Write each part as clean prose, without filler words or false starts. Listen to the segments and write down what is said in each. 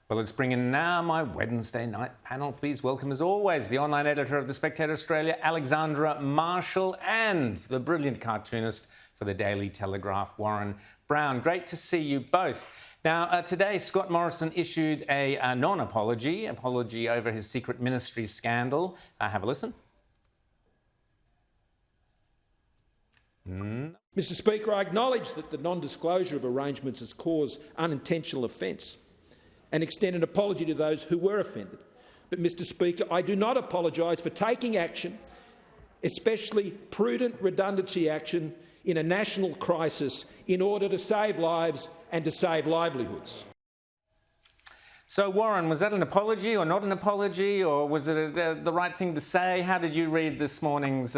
Well, let's bring in now my Wednesday night panel. Please welcome, as always, the online editor of The Spectator Australia, Alexandra Marshall, and the brilliant cartoonist for the Daily Telegraph, Warren Brown. Great to see you both. Now, today, Scott Morrison issued a non-apology over his secret ministry scandal. Have a listen. Mr. Speaker, I acknowledge that the non-disclosure of arrangements has caused unintentional offence and extend an apology to those who were offended. But, Mr. Speaker, I do not apologise for taking action, especially prudent redundancy action, in a national crisis in order to save lives and to save livelihoods. So, Warren, was that an apology or not an apology, or was it the right thing to say? How did you read this morning's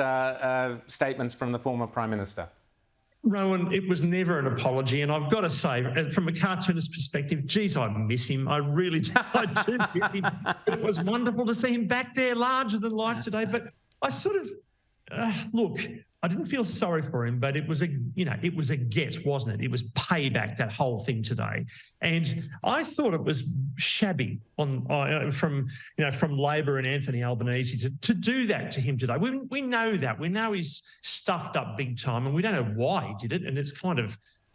statements from the former Prime Minister? Rowan, it was never an apology, and I've got to say, from a cartoonist perspective, geez, I miss him. I really do. I do miss him. It was wonderful to see him back there, larger than life today. But I sort of look. I didn't feel sorry for him, but it was it was a get, wasn't it? It was payback, that whole thing today, and I thought it was shabby from Labor and Anthony Albanese to do that to him today. We know that. We know he's stuffed up big time, and we don't know why he did it. And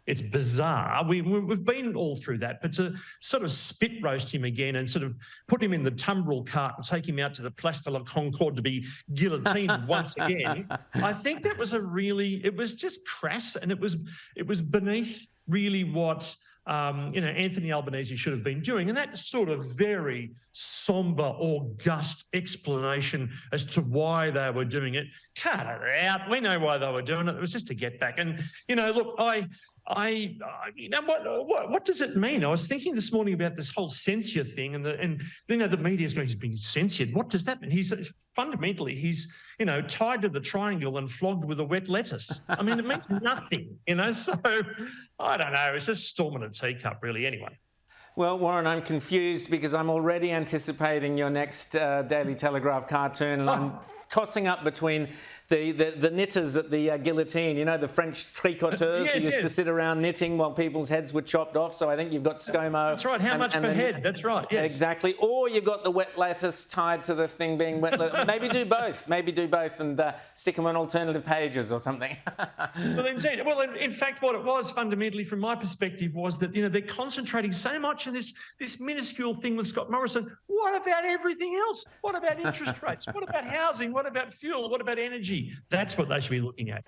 it's bizarre. We've been all through that, but to sort of spit roast him again and sort of put him in the tumbril cart and take him out to the Place de la Concorde to be guillotined once again, I think that was it was just crass, and it was beneath really what Anthony Albanese should have been doing. And that sort of very sombre, august explanation as to why they were doing it, cut it out. We know why they were doing it. It was just to get back. And, look, what does it mean? I was thinking this morning about this whole censure thing, and the media's going, he's being censured. What does that mean? He's fundamentally tied to the triangle and flogged with a wet lettuce. I mean, it means nothing, So I don't know. It's just storm in a teacup, really. Anyway. Well, Warren, I'm confused because I'm already anticipating your next Daily Telegraph cartoon, and I'm tossing up between the knitters at the guillotine, the French tricoteurs who used to sit around knitting while people's heads were chopped off. So I think you've got Scomo. That's right. How much per head? That's right. Yes. Exactly. Or you've got the wet lettuce tied to the thing being wet. Maybe do both. And stick them on alternative pages or something. Well, indeed. Well, in fact, what it was fundamentally, from my perspective, was that they're concentrating so much on this minuscule thing with Scott Morrison. What about everything else? What about interest rates? What about housing? What about fuel? What about energy? That's what they should be looking at.